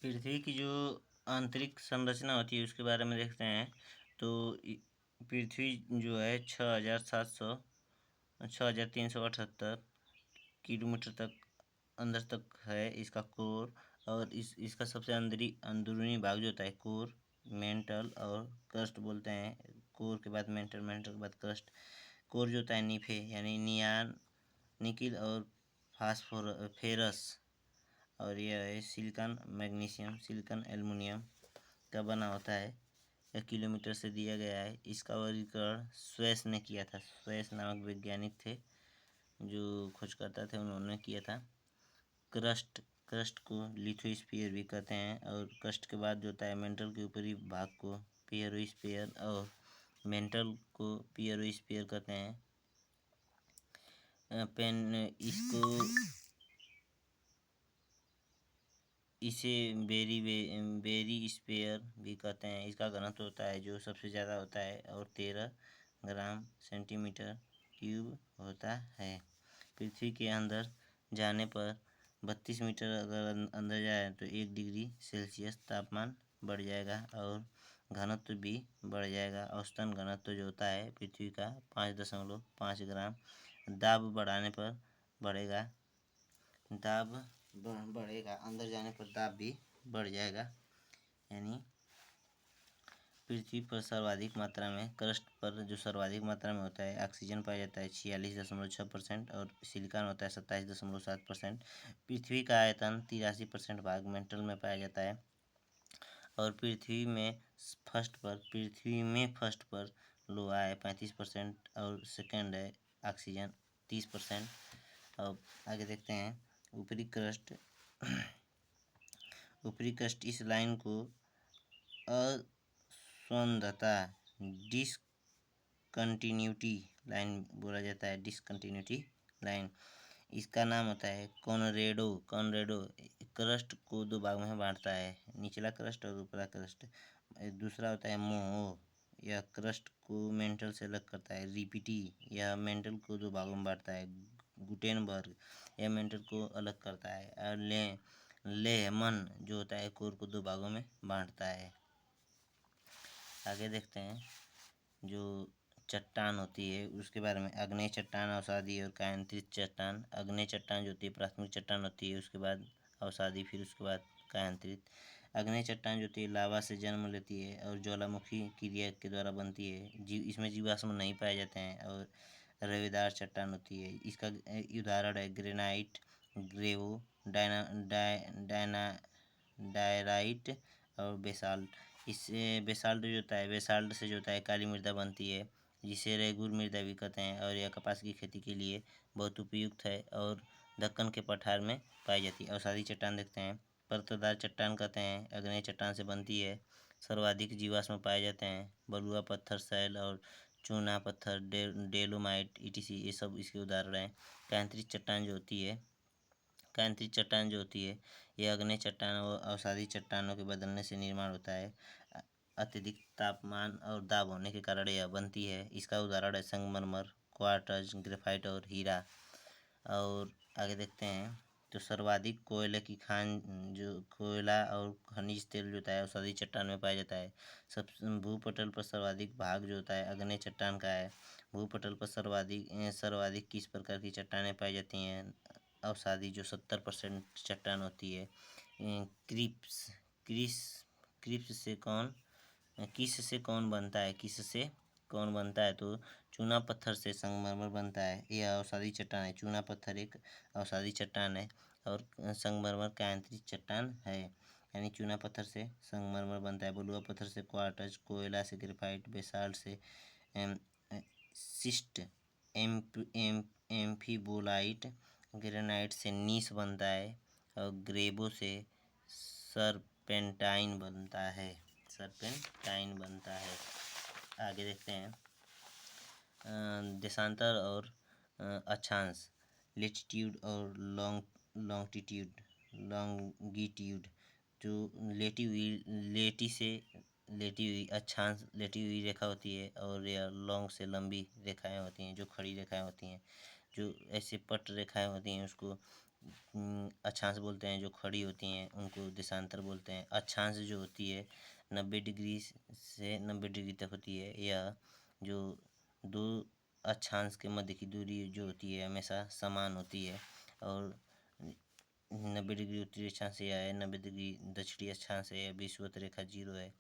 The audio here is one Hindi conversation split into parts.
पृथ्वी की जो आंतरिक संरचना होती है उसके बारे में देखते हैं। तो पृथ्वी जो है 6,378 किलोमीटर तक अंदर तक है इसका कोर। और इसका सबसे अंदरूनी भाग जो होता है कोर, मेंटल और क्रस्ट बोलते हैं। कोर के बाद मेंटल, मेंटल के बाद क्रस्ट। कोर जो होता है निफे यानी नियान, निकिल और फास्फोरस। और यह है सिलिकॉन मैग्नीशियम, सिलिकॉन एल्युमिनियम का बना होता है। यह किलोमीटर से दिया गया है। इसका वर्गीकरण स्वेस ने किया था। स्वेस नामक वैज्ञानिक थे जो खोजकर्ता थे, उन्होंने किया था। क्रस्ट क्रस्ट को लिथोस्फीयर भी कहते हैं। और क्रस्ट के बाद जो होता है मेंटल के ऊपरी भाग को पियरोस्फीयर और मेंटल को पियरोस्फीयर कहते हैं। पेन इसको इसे बेरी स्पेयर भी कहते हैं। इसका घनत्व होता है जो सबसे ज़्यादा होता है और 13 ग्राम सेंटीमीटर क्यूब होता है। पृथ्वी के अंदर जाने पर 32 मीटर अगर अंदर जाए तो 1 डिग्री सेल्सियस तापमान बढ़ जाएगा और घनत्व भी बढ़ जाएगा। औसतन घनत्व जो होता है पृथ्वी का 5.5 ग्राम। दाब बढ़ाने पर बढ़ेगा, दाब बढ़ेगा, अंदर जाने पर दाब भी बढ़ जाएगा। यानी पृथ्वी पर सर्वाधिक मात्रा में, क्रस्ट पर जो सर्वाधिक मात्रा में होता है, ऑक्सीजन पाया जाता है 46.6% और सिलिकॉन होता है 27.7%। पृथ्वी का आयतन 83% भाग मेंटल में पाया जाता है। और पृथ्वी में फर्स्ट पर लोहा है 35% और सेकंड है ऑक्सीजन 30%। अब आगे देखते हैं ऊपरी क्रस्ट। ऊपरी क्रस्ट इस लाइन को असंबद्धता डिसकंटिन्यूटी लाइन बोला जाता है। डिसकंटिन्यूटी लाइन, इसका नाम होता है कॉनरेडो। कॉनरेडो क्रस्ट को दो भाग में बांटता है, निचला क्रस्ट और ऊपरा क्रस्ट। दूसरा होता है मोह, यह क्रस्ट को मेंटल से अलग करता है। रिपिटी, यह मेंटल को दो भागों में बांटता है। गुटेनबर्ग, यह मेंटल को अलग करता है। और लेहमन जो होता है कोर को दो भागों में बांटता है। आगे देखते हैं जो चट्टान होती है उसके बारे में। आग्नेय चट्टान, अवसादी और कायांतरित चट्टान। आग्नेय चट्टान जो होती है प्राथमिक चट्टान होती है, उसके बाद अवसादी, फिर उसके बाद कायांतरित। आग्नेय चट्टान जो होती है लावा से जन्म लेती है और ज्वालामुखी क्रिया के द्वारा बनती है। इसमें जीवाश्म नहीं पाए जाते हैं और रवेदार चट्टान होती है। इसका उदाहरण है ग्रेनाइट, ग्रेवो, डायना डायना डायराइट और बेसाल्ट। इससे बेसाल्ट जो होता है, बेसाल्ट से जो होता है काली मृदा बनती है जिसे रेगुर मृदा भी कहते हैं। और यह कपास की खेती के लिए बहुत उपयुक्त है और दक्कन के पठार में पाई जाती है। अवसादी चट्टान देखते हैं, परतदार चट्टान कहते हैं, अग्नेय चट्टान से बनती है। सर्वाधिक जीवाश्म पाए जाते हैं। बलुआ पत्थर, शैल और चूना पत्थर, डेलोमाइट ईटीसी, ये सब इसके उदाहरण हैं। कायांतरित चट्टान जो होती है, कायांतरित चट्टान जो होती है यह अग्नेय चट्टान और अवसादी चट्टानों के बदलने से निर्माण होता है। अत्यधिक तापमान और दाब होने के कारण यह बनती है। इसका उदाहरण है संगमरमर, क्वार्ट्ज, ग्रेफाइट और हीरा। और आगे देखते हैं तो सर्वाधिक कोयले की खान, जो कोयला और खनिज तेल जो होता है अवसादी चट्टान में पाया जाता है। सब भूपटल पर सर्वाधिक भाग जो होता है अग्नेय चट्टान का है। भूपटल पर सर्वाधिक किस प्रकार की चट्टानें पाई जाती हैं? अवसादी जो 70% चट्टान होती है। क्रिप्स क्रिस क्रिप्स से कौन किस से कौन बनता है? किस से कौन बनता है? तो चूना पत्थर से संगमरमर बनता है। यह अवसादी चट्टान है। चूना पत्थर एक अवसादी चट्टान है और संगमरमर कायांतरित चट्टान है। यानी चूना पत्थर से संगमरमर बनता है, बलुआ पत्थर से क्वार्ट्ज, कोयला से ग्रेफाइट, बेसाल्ट से सिस्ट, एम्फीबोलाइट, ग्रेनाइट से नीस बनता है और ग्रेबो से सरपेंटाइन बनता है। सरपेंटाइन बनता है। आगे देखते हैं देशांतर और अक्षांश, लेटीट्यूड और लॉन्गिट्यूड। जो लेटी हुई अक्षांश, लेटी हुई रेखा होती है और यह लॉन्ग से लंबी रेखाएं होती हैं, जो खड़ी रेखाएं होती हैं। जो ऐसे पट रेखाएं होती हैं उसको अक्षांश बोलते हैं, जो खड़ी होती हैं उनको देशांतर बोलते हैं। अक्षांश जो होती है 90 डिग्री से 90 डिग्री तक होती है। यह जो दो अक्षांश के मध्य की दूरी जो होती है हमेशा समान होती है। और 90 डिग्री उत्तरी अक्षांश यह है, 90 डिग्री दक्षिणी अक्षांश है। विषुवत रेखा 0 है।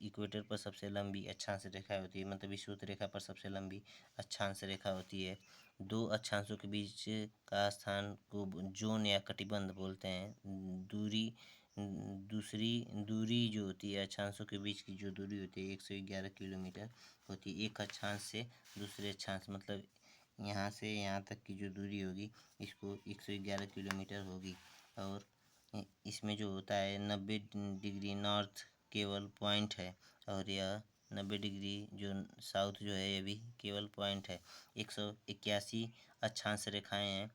इक्वेटर पर सबसे लंबी अक्षांश रेखा होती है, मतलब विषुवत रेखा पर सबसे लंबी अक्षांश रेखा होती है। दो अक्षांशों के बीच का स्थान को जोन या कटिबंध बोलते हैं। दूसरी दूरी जो होती है अक्षांशों के बीच की जो दूरी होती है 111 किलोमीटर होती है। एक अक्षांश से दूसरे अक्षांश, मतलब यहाँ से यहाँ तक की जो दूरी होगी इसको 111 किलोमीटर होगी। और इसमें जो होता है 90 डिग्री नॉर्थ केवल पॉइंट है, और यह 90 डिग्री जो साउथ जो है ये भी केवल पॉइंट है। 181 अक्षांश रेखाएं हैं।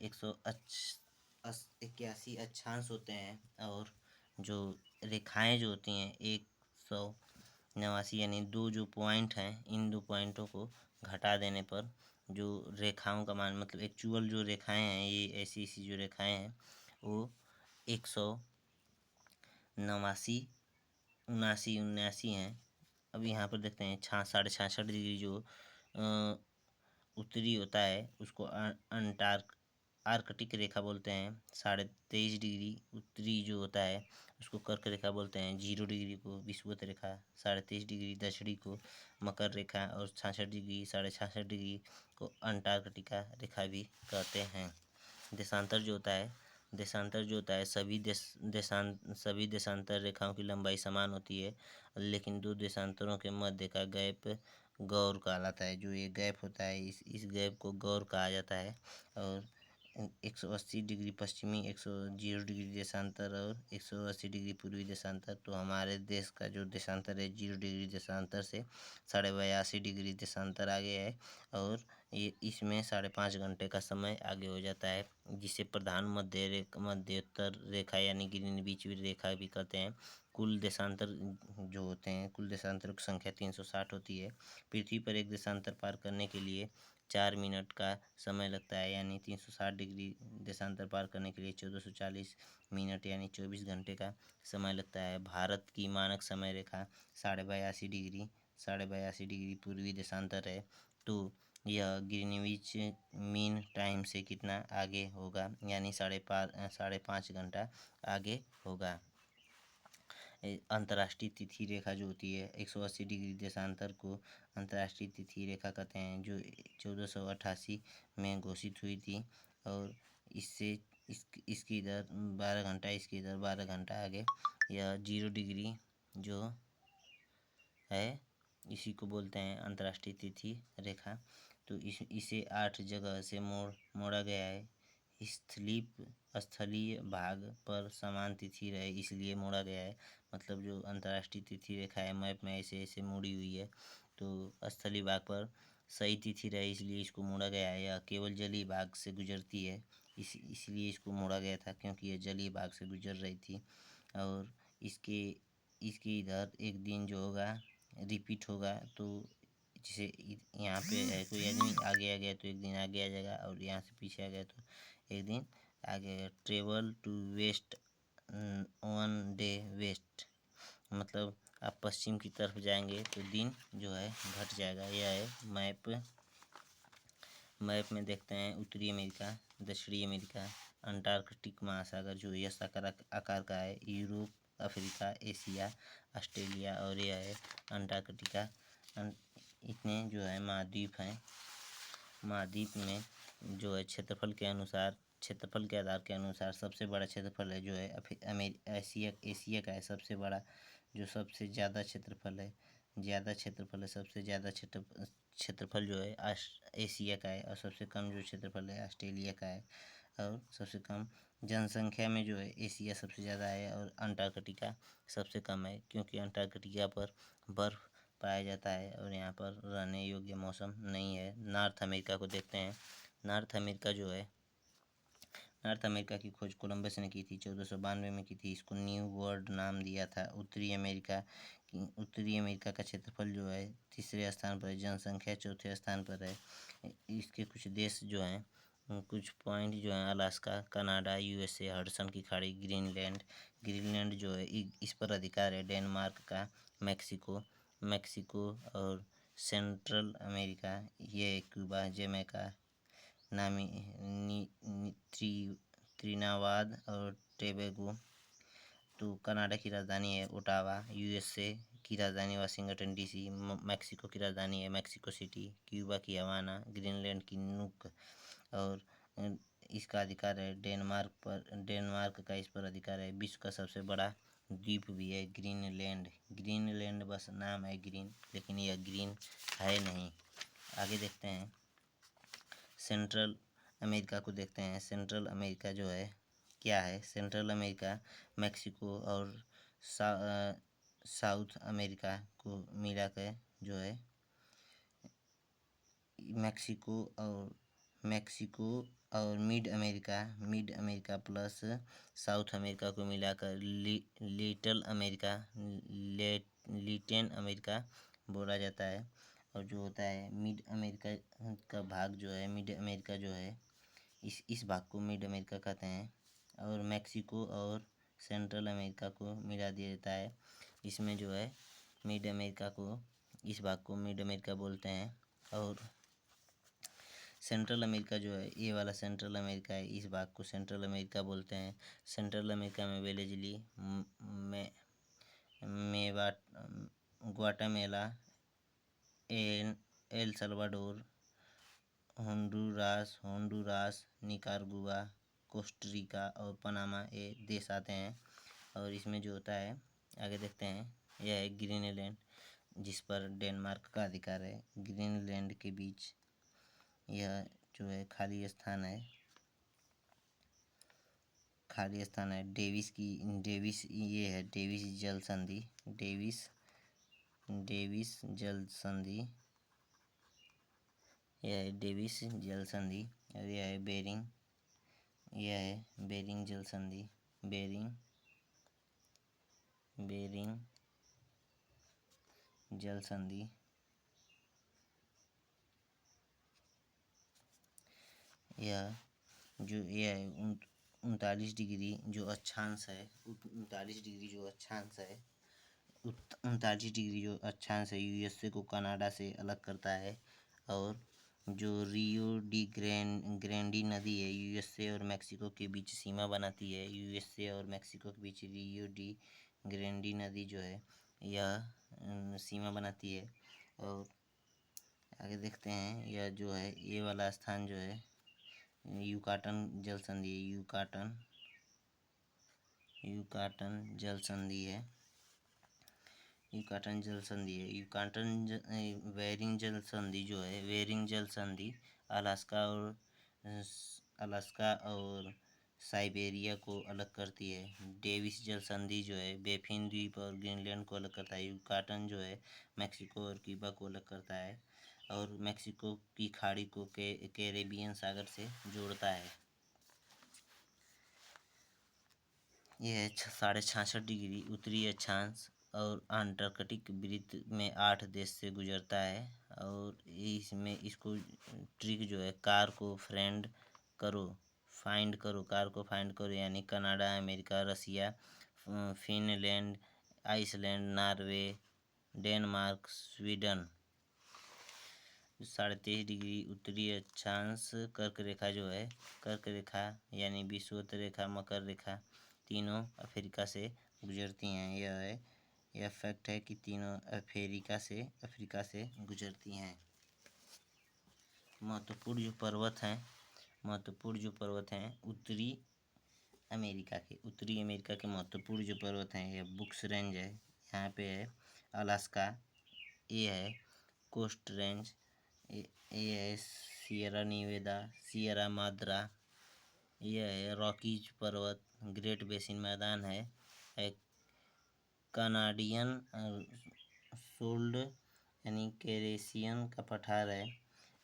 181 अक्षांश होते हैं, और जो रेखाएं जो होती हैं 189, यानी दो जो पॉइंट हैं इन दो पॉइंटों को घटा देने पर जो रेखाओं का मान, मतलब एक्चुअल जो रेखाएं हैं ये ऐसी ऐसी जो रेखाएं हैं वो 189 79 हैं। अब यहाँ पर देखते हैं 66.5 डिग्री जो उत्तरी होता है उसको आर्कटिक रेखा बोलते हैं। 23.5 डिग्री उत्तरी जो होता है उसको कर्क रेखा बोलते हैं। 0 डिग्री को विषुवत रेखा, 23.5 डिग्री दक्षिणी को मकर रेखा, और 66 डिग्री 66.5 डिग्री को अंटार्कटिका रेखा भी कहते हैं। देशांतर जो होता है सभी देशांतर रेखाओं की लंबाई समान होती है, लेकिन दो देशांतरों के मध्य का गैप गौर कहलाता है। जो ये गैप होता है इस गैप को गौर कहा जाता है। और 180 डिग्री पश्चिमी 0 डिग्री देशांतर और 180 डिग्री पूर्वी देशांतर। तो हमारे देश का जो देशांतर है 0 डिग्री देशांतर से 82.5 डिग्री देशांतर आगे है, और ये इसमें 5.5 घंटे का समय आगे हो जाता है, जिसे प्रधान मध्योत्तर रेखा यानी ग्रीनविच रेखा भी कहते हैं। कुल देशांतर जो होते हैं, कुल देशांतरों की संख्या 360 होती है। पृथ्वी पर एक देशांतर पार करने के लिए 4 मिनट का समय लगता है, यानी 360 डिग्री देशांतर पार करने के लिए 1440 मिनट यानी 24 घंटे का समय लगता है। भारत की मानक समय रेखा 82.5 डिग्री पूर्वी देशांतर है। तो यह ग्रीनविच मीन टाइम से कितना आगे होगा, यानी 5.5 घंटा आगे होगा। अंतर्राष्ट्रीय तिथि रेखा जो होती है 180 डिग्री देशांतर को अंतर्राष्ट्रीय तिथि रेखा कहते हैं, जो 1488 में घोषित हुई थी। और इससे इसकी इधर 12 घंटा, इसकी इधर 12 घंटा आगे। यह 0 डिग्री जो है इसी को बोलते हैं अंतर्राष्ट्रीय तिथि रेखा। तो इसे 8 जगह से मोड़ा गया है। स्थलीय भाग पर समान तिथि रहे इसलिए मोड़ा गया है, मतलब जो अंतर्राष्ट्रीय तिथि रेखा है मैप में ऐसे ऐसे मुड़ी हुई है, तो स्थलीय भाग पर सही तिथि रहे इसलिए इसको मोड़ा गया है। यह केवल जलीय भाग से गुजरती है, इसलिए इसको मोड़ा गया था, क्योंकि यह जलीय भाग से गुजर रही थी। और इसके इधर एक दिन जो होगा रिपीट होगा, तो जैसे यहाँ पे है कोई आदमी आगे आ गया तो एक दिन आगे आ जाएगा, और यहाँ से पीछे आ गया तो एक दिन आगे आएगा। Travel to west 1 day west, मतलब आप पश्चिम की तरफ जाएंगे तो दिन जो है घट जाएगा। यह है मैप में देखते हैं उत्तरी अमेरिका, दक्षिणी अमेरिका, अंटार्कटिक महासागर जो यस आकार का है, यूरोप, अफ्रीका, एशिया, ऑस्ट्रेलिया, और यह है अंटार्कटिका। इतने जो है महाद्वीप हैं। महाद्वीप में जो है क्षेत्रफल के आधार के अनुसार सबसे बड़ा क्षेत्रफल है जो है एशिया का है। सबसे बड़ा जो सबसे ज़्यादा क्षेत्रफल है सबसे ज़्यादा क्षेत्रफल जो है एशिया का है, और सबसे कम जो क्षेत्रफल है ऑस्ट्रेलिया का है। और सबसे कम जनसंख्या में जो है एशिया सबसे ज़्यादा है, और अंटार्कटिका सबसे कम है, क्योंकि अंटार्कटिका पर बर्फ़ पाया जाता है और यहाँ पर रहने योग्य मौसम नहीं है। नॉर्थ अमेरिका को देखते हैं। नॉर्थ अमेरिका की खोज कोलंबस ने की थी, 1492 में की थी। इसको न्यू वर्ल्ड नाम दिया था। उत्तरी अमेरिका का क्षेत्रफल जो है तीसरे स्थान पर है, जनसंख्या चौथे स्थान पर है। इसके कुछ देश जो हैं कुछ पॉइंट जो हैं अलास्का, कनाडा, यूएसए, हडसन की खाड़ी, ग्रीनलैंड। ग्रीनलैंड जो है इस पर अधिकार है डेनमार्क का। मेक्सिको, मेक्सिको और सेंट्रल अमेरिका, ये क्यूबा, जमैका, नामी त्रिनावाद और टोबैगो। तो कनाडा की राजधानी है ओटावा। यूएसए की राजधानी वाशिंगटन डीसी। मेक्सिको की राजधानी है मेक्सिको सिटी। क्यूबा की हवाना। ग्रीनलैंड की नुक। और इसका अधिकार है डेनमार्क पर। डेनमार्क का इस पर अधिकार है। विश्व का सबसे बड़ा द्वीप भी है ग्रीनलैंड। ग्रीनलैंड बस नाम है ग्रीन, लेकिन यह ग्रीन है नहीं। आगे देखते हैं सेंट्रल अमेरिका को देखते हैं। सेंट्रल अमेरिका जो है क्या है? सेंट्रल अमेरिका मेक्सिको और साउथ अमेरिका को मिलाकर जो है मेक्सिको और mid America plus south America को मिलाकर लिटिल अमेरिका, लिटिन अमेरिका बोला जाता है। और जो होता है मिड अमेरिका का भाग जो है, मिड अमेरिका जो है इस भाग को मिड अमेरिका कहते हैं। और मेक्सिको और सेंट्रल अमेरिका को मिला दिया जाता है। इसमें जो है मिड अमेरिका को, इस भाग को मिड अमेरिका बोलते हैं। और सेंट्रल अमेरिका जो है, ये वाला सेंट्रल अमेरिका है, इस भाग को सेंट्रल अमेरिका बोलते हैं। सेंट्रल अमेरिका में वेलेजली, मेवाट, Guatemala, El Salvador, Honduras, Nicaragua, Costa Rica और पनामा ये देश आते हैं। और इसमें जो होता है आगे देखते हैं, यह है ग्रीनलैंड जिस पर डेनमार्क का अधिकार है। ग्रीनलैंड के बीच यह जो है खाली स्थान है, डेविस ये है डेविस जल संधि, डेविस जल संधि, यह है डेविस जल संधि। और यह है बेरिंग जल संधि, बेरिंग जल संधि। यह 39 डिग्री जो अक्षांश है, 39 डिग्री जो अक्षांश है यूएसए को कनाडा से अलग करता है। और जो रियो डी ग्रैंडी नदी है यूएसए और मेक्सिको के बीच सीमा बनाती है। यूएसए और मेक्सिको के बीच रियो डी ग्रैंडी नदी जो है यह सीमा बनाती है। और आगे देखते हैं, यह जो है ये वाला स्थान जो है युकाटन जल संधि है। युकाटन जल संधि है। वेरिंग जल संधि जो है, वेरिंग जल संधि अलास्का और साइबेरिया को अलग करती है। डेविस जल संधि जो है बेफिन द्वीप और ग्रीनलैंड को अलग करता है। युकाटन जो है मेक्सिको और क्यूबा को अलग करता है और मेक्सिको की खाड़ी को कैरेबियन सागर से जोड़ता है। यह 66.5 डिग्री उत्तरी अक्षांश और अंटार्कटिक वृत्त में 8 देश से गुजरता है। और इसमें इसको ट्रिक जो है कार को फाइंड करो यानी Canada, America, Russia, Finland, Iceland, Norway, Denmark, Sweden. 23.5 degree उत्तरी अक्षांश कर्क रेखा जो है, कर्क रेखा यानी विषुवत रेखा, मकर रेखा तीनों अफ्रीका से गुजरती हैं। यह फैक्ट है कि तीनों अफ्रीका से गुजरती हैं। महत्वपूर्ण जो पर्वत हैं उत्तरी अमेरिका के महत्वपूर्ण जो पर्वत हैं, यह बुक्स रेंज है, यहाँ पे है अलास्का, ये है कोस्ट रेंज, ये है सियरा निवेदा, सियरा माद्रा, यह है रॉकीज पर्वत, ग्रेट बेसिन मैदान है, एक कनाडियन सोल्ड यानी कैरेसियन का पठार है।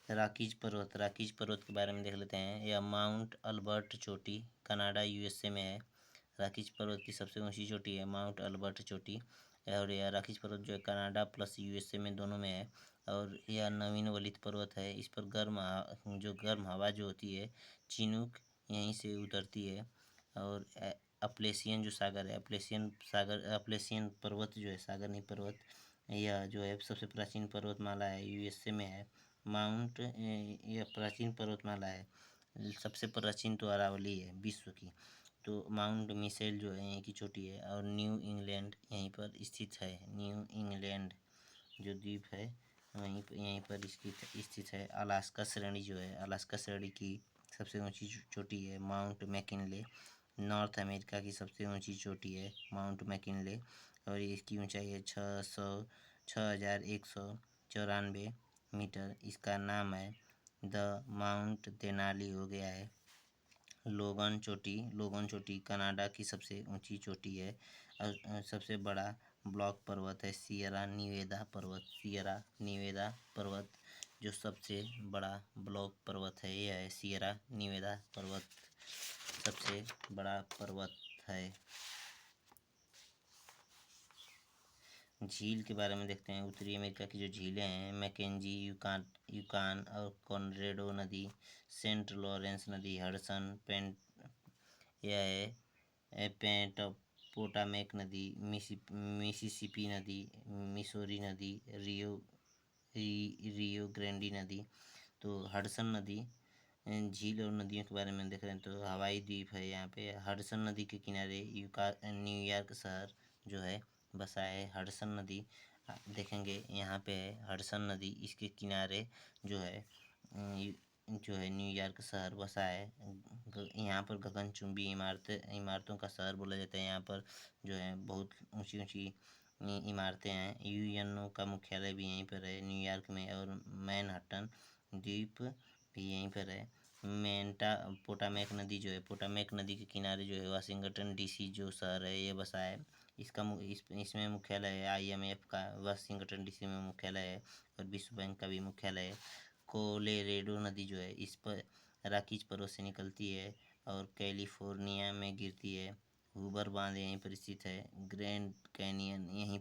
रॉकीज पर्वत के बारे में देख लेते हैं। यह माउंट अल्बर्ट चोटी कनाडा यूएसए में है। रॉकीज पर्वत की सबसे ऊंची चोटी है माउंट अल्बर्ट चोटी। और यह रॉकीज पर्वत जो है कनाडा प्लस यूएसए में दोनों में है। और यह नवीनवलित पर्वत है। इस पर जो गर्म हवा जो होती है चिनूक यहीं से उतरती है। और अपलेशियन जो सागर है, अपलेशियन पर्वत जो है, सागर नहीं पर्वत, यह जो है सबसे प्राचीन पर्वतमाला है, यूएसए में है। यह प्राचीन पर्वतमाला है। सबसे प्राचीन तो अरावली है विश्व की। तो माउंट मिसेल जो है यहीं की चोटी है। और न्यू इंग्लैंड यहीं पर स्थित है। न्यू इंग्लैंड जो द्वीप है यहीं पर इसकी स्थित है। अलास्का श्रेणी जो है, अलास्का श्रेणी की सबसे ऊंची चोटी है माउंट मैकिनले। नॉर्थ अमेरिका की सबसे ऊंची चोटी है माउंट मैकिनले। और इसकी ऊंचाई है 6194 मीटर। इसका नाम है द माउंट देनाली हो गया है। लोगन चोटी कनाडा की सबसे ऊंची चोटी है। सबसे बड़ा ब्लॉक पर्वत है सियरा निवेदा पर्वत। जो सबसे बड़ा ब्लॉक पर्वत है यह है सियरा निवेदा पर्वत, सबसे बड़ा पर्वत है। झील के बारे में देखते हैं। उत्तरी अमेरिका की जो झीलें हैं, मैकेंजी, यूकान और कॉनरेडो नदी, सेंट लॉरेंस नदी, हडसन, यह है पोटामेक नदी, मिसिसिपी नदी, मिसोरी नदी, रियो ग्रैंडी नदी। तो हडसन नदी, झील और नदियों के बारे में देख रहे हैं तो हवाई द्वीप है यहाँ पे। हडसन नदी के किनारे न्यूयॉर्क शहर जो है बसा है। हडसन नदी देखेंगे यहाँ पे है हडसन नदी, इसके किनारे जो है न्यूयॉर्क शहर बसा है। यहाँ पर गगनचुंबी इमारतों का शहर बोला जाता है। यहाँ पर जो है बहुत ऊंची ऊंची इमारतें हैं। यूएनओ का मुख्यालय भी यहीं पर है न्यूयॉर्क में। और मैनहट्टन द्वीप भी यहीं पर है। पोटामेक नदी जो है, पोटामेक नदी के किनारे जो है वाशिंगटन डीसी जो शहर है ये बसा है। इसमें मुख्यालय है आईएमएफ का, वाशिंगटन डीसी में मुख्यालय है। और विश्व बैंक का भी मुख्यालय है। कोलोरेडो नदी जो है इस पर रॉकीज पर्वत से निकलती है और कैलिफोर्निया में गिरती है। हूबर बांध यहीं पर स्थित है। ग्रेट कैनियन यहीं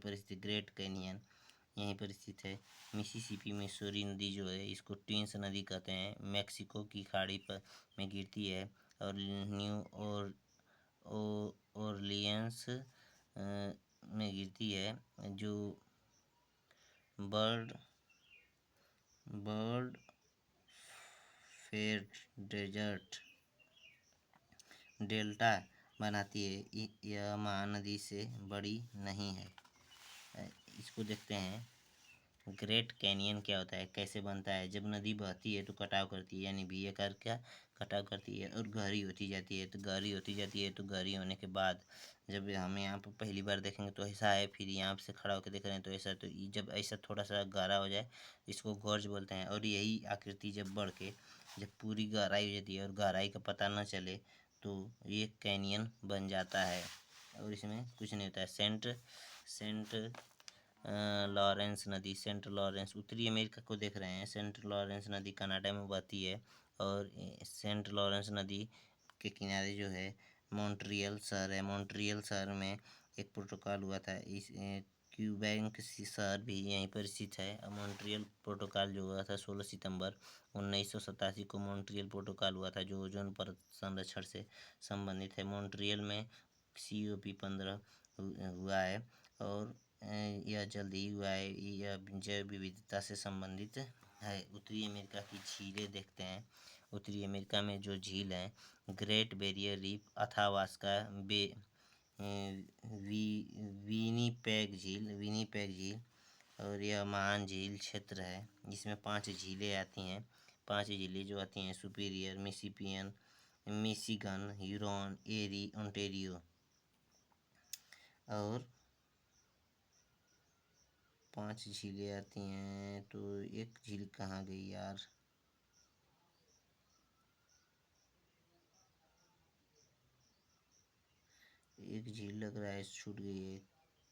पर स्थित है। मिसिसिपी मिसौरी नदी जो है इसको ट्विंस नदी कहते हैं, मैक्सिको की खाड़ी पर में गिरती है। और न्यू ओरलियंस में गिरती है। जो बर्ड फेड डेजर्ट डेल्टा बनाती है। यह महानदी से बड़ी नहीं है। इसको देखते हैं। ग्रेट कैनियन क्या होता है, कैसे बनता है। जब नदी बहती है तो कटाव करती है, यानी वी आकार का कटाव करती है और गहरी होती जाती है। तो गहरी होने के बाद जब हम यहाँ पर पहली बार देखेंगे तो ऐसा है, फिर यहाँ से खड़ा होकर देख रहे हैं तो ऐसा। तो जब ऐसा थोड़ा सा गहरा हो जाए इसको गॉर्ज बोलते हैं। और यही आकृति जब बढ़ के जब पूरी गहराई हो जाती है और गहराई का पता न चले तो ये कैनियन बन जाता है। और इसमें कुछ नहीं होता है। सेंट सेंट लॉरेंस उत्तरी अमेरिका को देख रहे हैं। सेंट लॉरेंस नदी कनाडा में बहती है। और सेंट लॉरेंस नदी के किनारे जो है मॉन्ट्रियल शहर है। मॉन्ट्रियल शहर में एक प्रोटोकॉल हुआ था। क्यूबेक शहर भी यहीं पर स्थित है। मॉन्ट्रियल प्रोटोकॉल जो हुआ था 16 सितंबर 1987 को मॉन्ट्रियल प्रोटोकॉल हुआ था, जो ओजोन परत संरक्षण से संबंधित है। मॉन्ट्रियल में COP15 हुआ है। और यह जल्द ही हुआ है। यह जैव विविधता से संबंधित है। उत्तरी अमेरिका की झीलें देखते हैं। उत्तरी अमेरिका में जो झील है, ग्रेट बैरियर रीफ, अथावास्का बे, विनीपेग झील और यह महान झील क्षेत्र है जिसमें 5 झीलें आती हैं। 5 झीलें जो आती हैं सुपीरियर, मिसिसिपियन, मिशिगन, ह्यूरॉन, एरी, ओंटारियो। और 5 झीलें आती हैं। तो एक झील कहाँ गई यार, एक झील लग रहा है छूट गई है।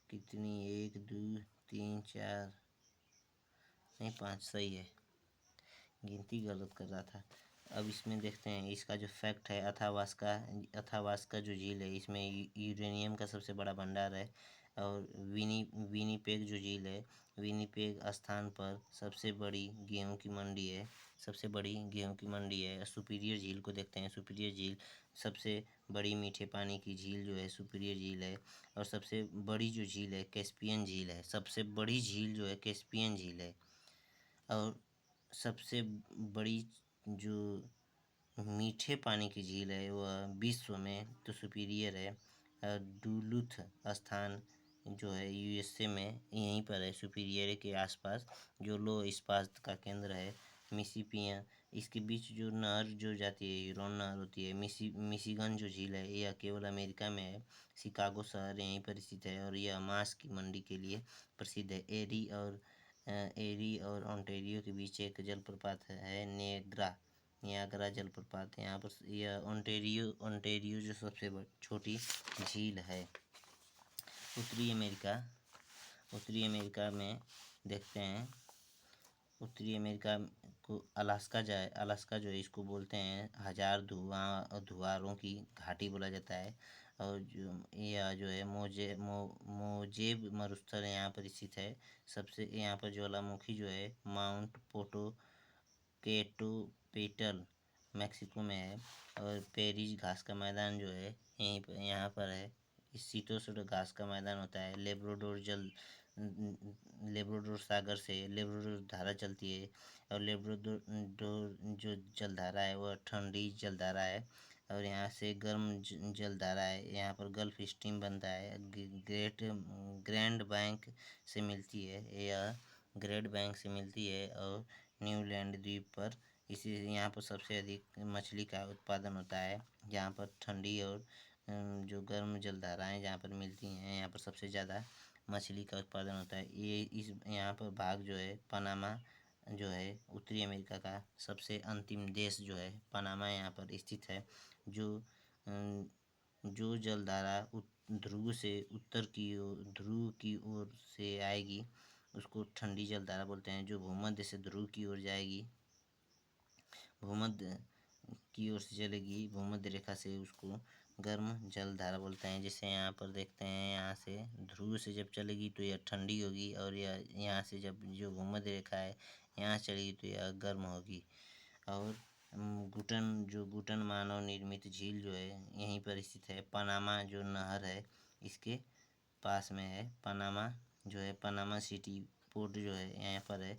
कितनी, 1 2 3 4 नहीं 5 सही है, गिनती गलत कर रहा था। अब इसमें देखते हैं इसका जो फैक्ट है, अथावास्का जो झील है इसमें यूरेनियम का सबसे बड़ा भंडार है। और विनीपेग जो झील है, विनीपेग स्थान पर सबसे बड़ी गेहूं की मंडी है, सबसे बड़ी गेहूं की मंडी है। सुपीरियर झील को देखते हैं, सुपीरियर झील सबसे बड़ी मीठे पानी की झील जो है सुपीरियर झील है। और सबसे बड़ी जो झील है कैस्पियन झील है, सबसे बड़ी झील जो है कैस्पियन झील है। और सबसे बड़ी जो मीठे पानी की झील है वह विश्व में तो सुपीरियर है। डुलूथ स्थान जो है यूएसए में यहीं पर है, सुपीरियर के आसपास, जो लो इस्पात का केंद्र है। मिसिसिपी, इसके बीच जो नहर जो जाती है यूरोन नहर होती है। मिशिगन जो झील है यह केवल अमेरिका में है। शिकागो शहर यहीं पर स्थित है और यह मांस की मंडी के लिए प्रसिद्ध है। एरी और ओंटारियो के बीच एक जलप्रपात है, नियाग्रा जलप्रपात। यहाँ पर यह ओंटारियो जो सबसे छोटी झील है। उत्तरी अमेरिका में देखते हैं। उत्तरी अमेरिका को अलास्का जो है इसको बोलते हैं हजार धुआरों की घाटी बोला जाता है। और यह जो है मोजेब मरुस्थल यहाँ पर स्थित है। सबसे यहाँ पर ज्वालामुखी जो है माउंट पेटल मैक्सिको में है। और पेरिस घास का मैदान जो है यहाँ पर है। इस शीतोष्ण घास का मैदान होता है। लेब्राडोर सागर से लेब्राडोर धारा चलती है। और लेब्राडोर जो जलधारा है वह ठंडी जलधारा है। और यहाँ से गर्म जलधारा है। यहाँ पर गल्फ स्ट्रीम बनता है, ग्रैंड बैंक से मिलती है। यह ग्रेट बैंक से मिलती है और न्यूलैंड द्वीप पर इसी यहाँ पर सबसे अधिक मछली का उत्पादन होता है। यहाँ पर ठंडी और जो गर्म जलधाराएँ जहाँ पर मिलती हैं यहाँ पर सबसे ज़्यादा मछली का उत्पादन होता है। ये इस यहाँ पर भाग जो है पनामा जो है उत्तरी अमेरिका का सबसे अंतिम देश जो है पनामा यहाँ पर स्थित है। जो जलधारा ध्रुव की ओर से आएगी उसको ठंडी जलधारा बोलते हैं। जो भूमध्य से ध्रुव की ओर जाएगी, भूमध्य की ओर से चलेगी भूमध्य रेखा से, उसको गर्म जलधारा बोलते हैं। जैसे यहाँ पर देखते हैं, यहाँ से ध्रुव से जब चलेगी तो यह ठंडी होगी और यह यहाँ से जब जो भूमध्य रेखा है यहाँ चलेगी तो यह गर्म होगी। और गुटन मानव निर्मित झील जो है यहीं पर स्थित है। पनामा जो नहर है इसके पास में है। पनामा जो है पनामा सिटी पोर्ट जो है यहाँ पर है।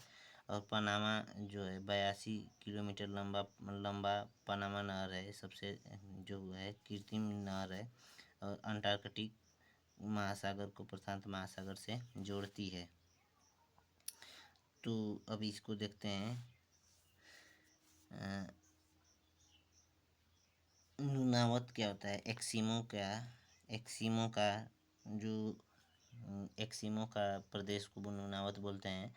और पनामा जो है 82 किलोमीटर लंबा पनामा नहर है, सबसे जो है कृत्रिम नहर है। और अंटार्कटिक महासागर को प्रशांत महासागर से जोड़ती है। तो अभी इसको देखते हैं। नुनावत क्या होता है? एक्सिमो का प्रदेश को नुनावत बोलते हैं।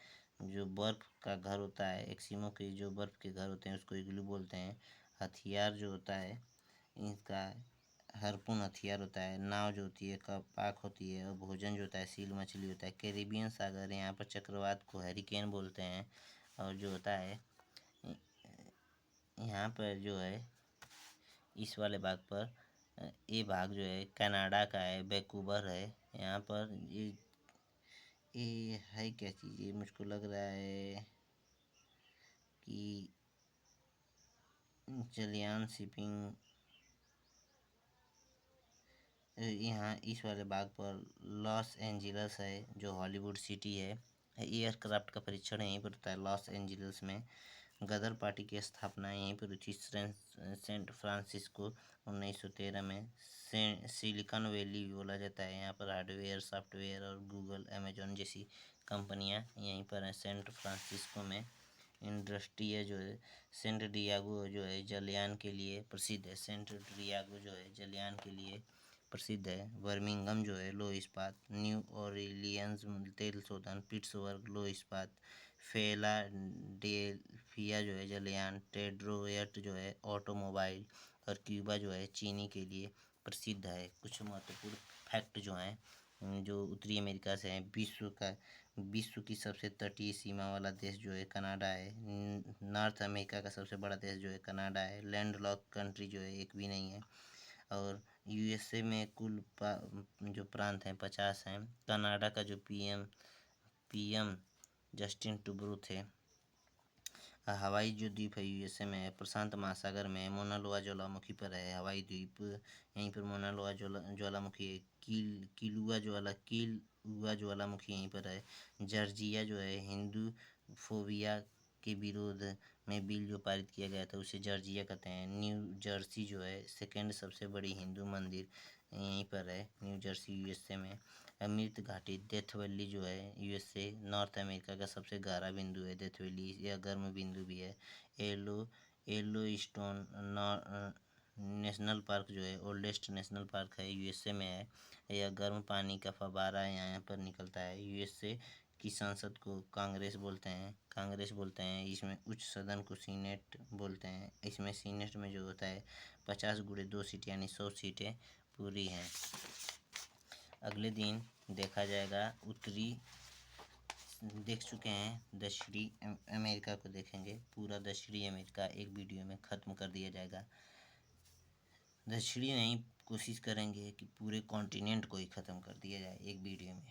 जो बर्फ का घर होता है, एक्सिमो के जो बर्फ के घर होते हैं उसको इग्लू बोलते हैं। हथियार जो होता है इनका हार्पून हथियार होता है। नाव जो होती है कपाक होती है। और भोजन जो होता है सील मछली होता है। कैरिबियन सागर यहाँ पर चक्रवात को हरिकेन बोलते हैं। और जो होता है यहाँ पर जो है इस वाले भाग पर ये भाग जो है कनाडा का है, वैंकूवर है। यहाँ पर ये है क्या चीज़, ये मुझको लग रहा है कि जलियान शिपिंग। यहाँ इस वाले भाग पर लॉस एंजिल्स है जो हॉलीवुड सिटी है। एयरक्राफ्ट का परीक्षण यहीं पर होता है लॉस एंजिल्स में। गदर पार्टी की स्थापना यहीं पर हुई थी सेंट फ्रांसिस्को 1913 में। सिलिकॉन वैली बोला जाता है। यहाँ पर हार्डवेयर सॉफ्टवेयर और गूगल अमेजोन जैसी कंपनियाँ यहीं पर हैं सेंट फ्रांसिस्को में। इंडस्ट्री जो है सेंट डियागो जो है जलयान के लिए प्रसिद्ध है। सेंट डियागो जो है जलयान के लिए प्रसिद्ध है। बर्मिंघम जो है लो इस्पात। न्यू ऑरलियंस तेल शोधन। पिट्सबर्ग लो इस्पात। फिलाडेल्फिया जो है जलयान। डेट्रॉयट जो है ऑटोमोबाइल। और क्यूबा जो है चीनी के लिए प्रसिद्ध है। कुछ महत्वपूर्ण फैक्ट जो हैं जो उत्तरी अमेरिका से है। विश्व की सबसे तटीय सीमा वाला देश जो है कनाडा है। नॉर्थ अमेरिका का सबसे बड़ा देश जो है कनाडा है। लैंडलॉक कंट्री जो है एक भी नहीं है। और यूएसए में कुल जो प्रांत हैं 50 हैं। कनाडा का जो पीएम जस्टिन ट्रूडो थे। हवाई जो द्वीप है यूएसए में है, प्रशांत महासागर में है। मोना लोआ ज्वालामुखी पर है हवाई द्वीप। यहीं पर मोना लोआ ज्वालामुखी है। किलुआ ज्वालामुखी यहीं पर है। जॉर्जिया जो है हिंदू फोबिया के विरोध में बिल जो पारित किया गया था उसे जॉर्जिया कहते हैं। न्यू जर्सी जो है सेकेंड सबसे बड़ी हिंदू मंदिर यहीं पर है, न्यू जर्सी यूएसए में। अमृत घाटी डेथ वैली जो है यूएसए नॉर्थ अमेरिका का सबसे गहरा बिंदु है। डेथ वैली यह गर्म बिंदु भी है। Yellow yellow stone national park जो है ओल्डेस्ट नेशनल पार्क है यूएसए में है। यह गर्म पानी का फव्वारा यहाँ पर निकलता है। यूएसए की संसद को कांग्रेस बोलते हैं। इसमें उच्च सदन को सीनेट बोलते हैं। इसमें सीनेट में जो होता है 50 × 2 सीट यानी 100 सीटें पूरी हैं। अगले दिन देखा जाएगा देख चुके हैं दक्षिणी अमेरिका को देखेंगे। पूरा दक्षिणी अमेरिका एक वीडियो में ख़त्म कर दिया जाएगा। दक्षिणी नहीं, कोशिश करेंगे कि पूरे कॉन्टिनेंट को ही ख़त्म कर दिया जाए एक वीडियो में।